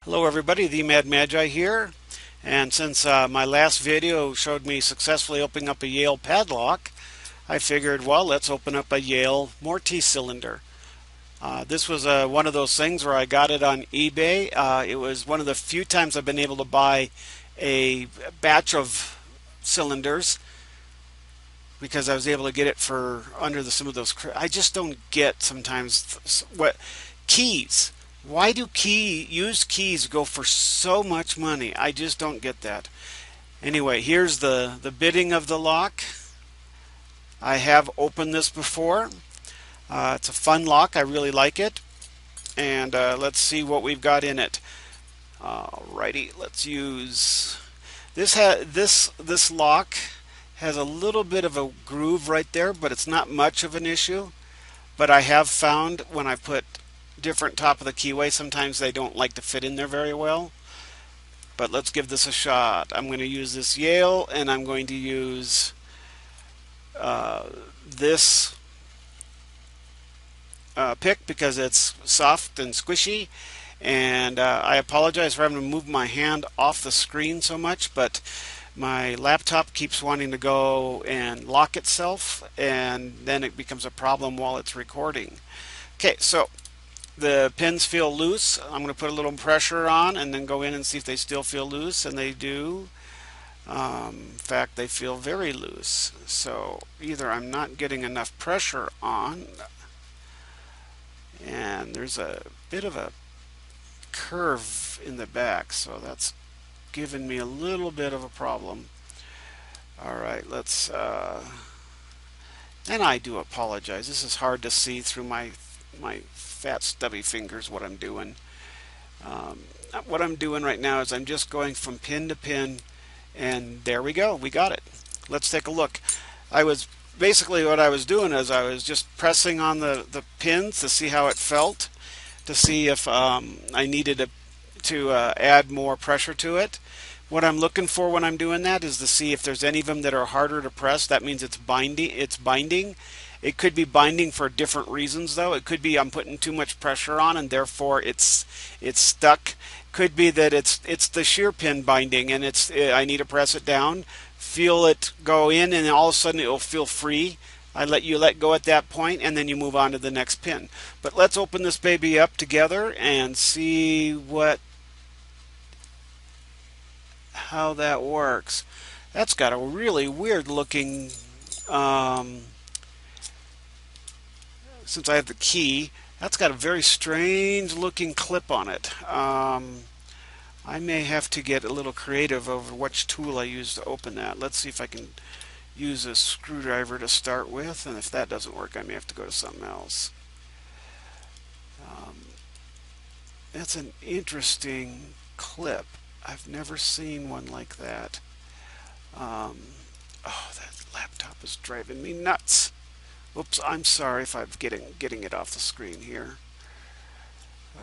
Hello everybody, the Mad Magi here, and since my last video showed me successfully opening up a Yale padlock, I figured, well, let's open up a Yale mortise cylinder. This was one of those things where I got it on eBay. It was one of the few times I've been able to buy a batch of cylinders because I was able to get it for under some of those. I just don't get sometimes what keys. Why do used keys go for so much money? I just don't get that. Anyway, here's the bidding of the lock. I have opened this before. It's a fun lock. I really like it. And let's see what we've got in it. Alrighty, let's use this lock has a little bit of a groove right there, but it's not much of an issue. But I have found when I put different top of the keyway, sometimes they don't like to fit in there very well. But let's give this a shot. I'm going to use this Yale, and I'm going to use this pick because it's soft and squishy. And I apologize for having to move my hand off the screen so much, but my laptop keeps wanting to go and lock itself, and then it becomes a problem while it's recording. Okay, so the pins feel loose. I'm going to put a little pressure on and then go in and see if they still feel loose, and they do. In fact, they feel very loose. So either I'm not getting enough pressure on, and there's a bit of a curve in the back, so that's given me a little bit of a problem. Alright, let's and I do apologize. This is hard to see through my fat stubby fingers what I'm doing. What I'm doing right now is I'm just going from pin to pin, and there we go. We got it. Let's take a look. Basically what I was doing is I was just pressing on the pins to see how it felt, to see if I needed to add more pressure to it. What I'm looking for when I'm doing that is to see if there's any of them that are harder to press. That means it's binding. It could be binding for different reasons, though. It could be I'm putting too much pressure on and therefore it's stuck. Could be that it's the shear pin binding and I need to press it down, feel it go in, and all of a sudden it will feel free. I let go at that point, and then you move on to the next pin. But let's open this baby up together and see how that works. That's got a really weird looking, since I have the key, that's got a very strange looking clip on it. I may have to get a little creative over which tool I use to open that. Let's see if I can use a screwdriver to start with, and if that doesn't work I may have to go to something else. That's an interesting clip. I've never seen one like that. Oh, that laptop is driving me nuts. Oops, I'm sorry if I'm getting it off the screen here.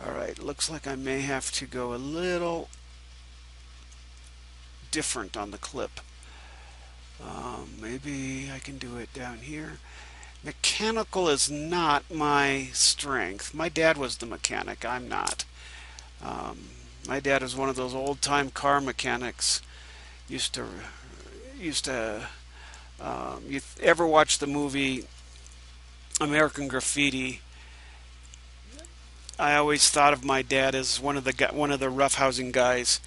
Alright, looks like I may have to go a little different on the clip. Maybe I can do it down here. Mechanical is not my strength. My dad was the mechanic. I'm not. My dad is one of those old-time car mechanics. You ever watch the movie American Graffiti? I always thought of my dad as one of the roughhousing guys,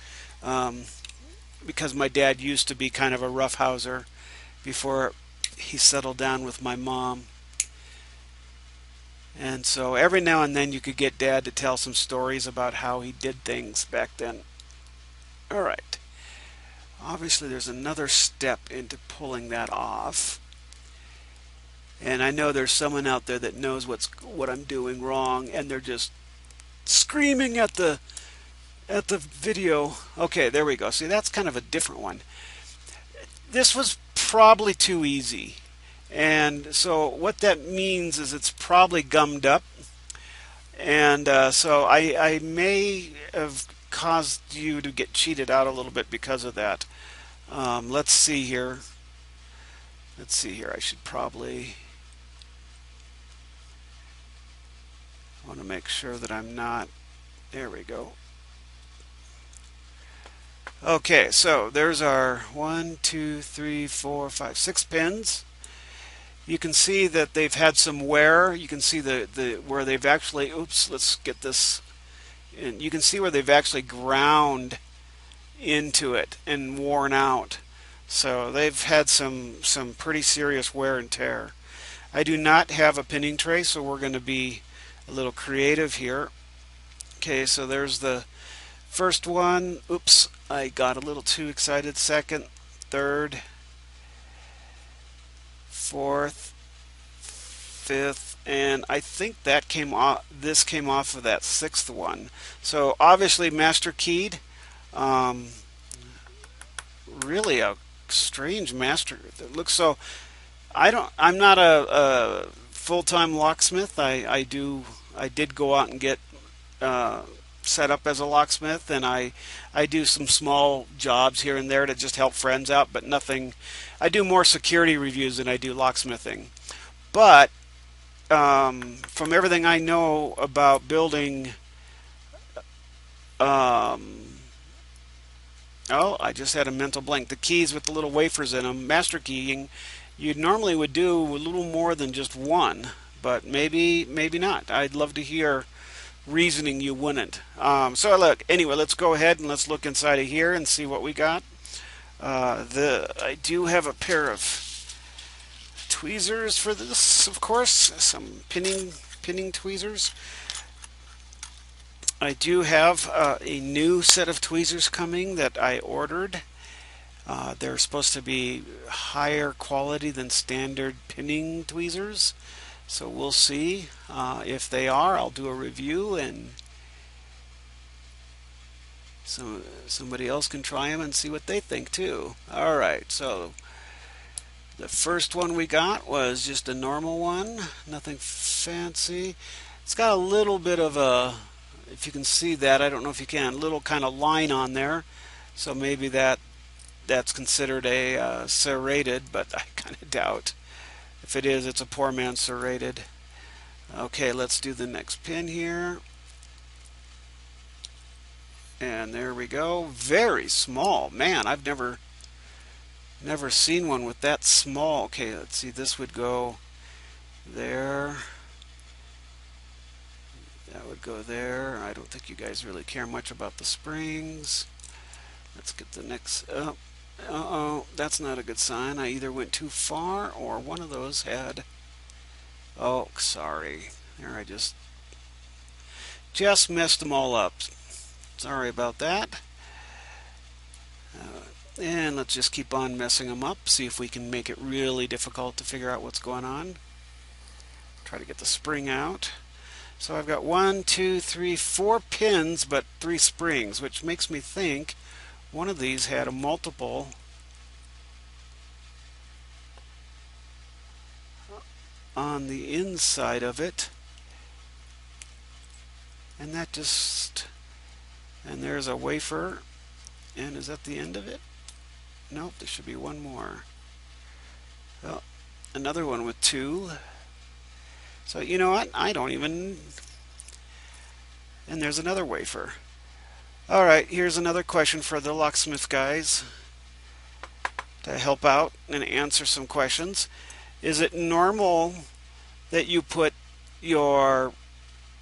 because my dad used to be kind of a roughhouser before he settled down with my mom. And so every now and then you could get Dad to tell some stories about how he did things back then. Alright. Obviously there's another step into pulling that off. And I know there's someone out there that knows what I'm doing wrong, and they're just screaming at the video. Okay, there we go. See, that's kind of a different one. This was probably too easy. And so what that means is it's probably gummed up, and so I may have caused you to get cheated out a little bit because of that. Let's see here. I should probably want to make sure that I'm not. There we go. Okay, so there's our 1, 2, 3, 4, 5, 6 pins. You can see that they've had some wear. You can see the where they've actually, oops, let's get this. And you can see where they've actually ground into it and worn out. So they've had some pretty serious wear and tear. I do not have a pinning tray, so we're going to be a little creative here. Okay, so there's the first one. Oops, I got a little too excited. Second, third, fourth, fifth, and I think that came off. This came off of that sixth one. So obviously master keyed. Um, Really a strange master. It looks so. I'm not a full-time locksmith. I did go out and get uh, set up as a locksmith, and I do some small jobs here and there to just help friends out, but nothing. I do more security reviews than I do locksmithing. But from everything I know about building, um, oh, I just had a mental blank. The keys with the little wafers in them, master keying, you normally would do a little more than just one, but maybe not. I'd love to hear reasoning you wouldn't. So look, anyway, let's go ahead and let's look inside of here and see what we got. I do have a pair of tweezers for this, of course, some pinning tweezers. I do have a new set of tweezers coming that I ordered. They're supposed to be higher quality than standard pinning tweezers, so we'll see if they are. I'll do a review, and so somebody else can try them and see what they think too. Alright, so the first one we got was just a normal one, nothing fancy. It's got a little bit of a, if you can see that, I don't know if you can, little kind of line on there, so maybe that's considered a serrated, but I kind of doubt. If it is, it's a poor man's serrated. Okay, let's do the next pin here. And there we go. Very small. Man, I've never seen one with that small. Okay, let's see. This would go there. That would go there. I don't think you guys really care much about the springs. Let's get the next. Uh-oh, that's not a good sign. I either went too far or one of those had. Oh, sorry. There, I just messed them all up. Sorry about that. And let's just keep on messing them up. See if we can make it really difficult to figure out what's going on. Try to get the spring out. So I've got 1, 2, 3, 4 pins, but 3 springs, which makes me think one of these had a multiple on the inside of it. And that just, and there's a wafer, and is that the end of it? Nope, there should be one more. Well, another one with 2. So you know what? I don't even, and there's another wafer. Alright, here's another question for the locksmith guys to help out and answer some questions. Is it normal that you put your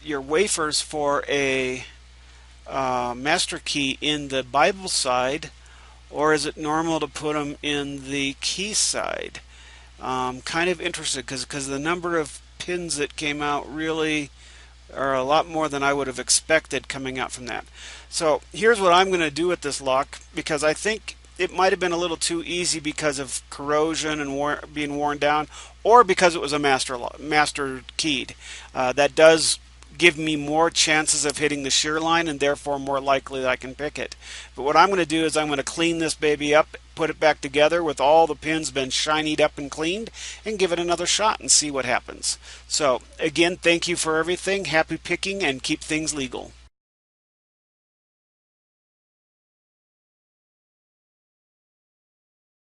wafers for a master key in the Bible side, or is it normal to put them in the key side? Kind of interested because the number of pins that came out really are a lot more than I would have expected coming out from that. So here's what I'm going to do with this lock, because I think it might have been a little too easy because of corrosion and being worn down, or because it was a master keyed. That does give me more chances of hitting the shear line, and therefore more likely that I can pick it. But what I'm going to do is I'm going to clean this baby up, put it back together with all the pins been shinied up and cleaned, and give it another shot and see what happens. So again, thank you for everything. Happy picking, and keep things legal.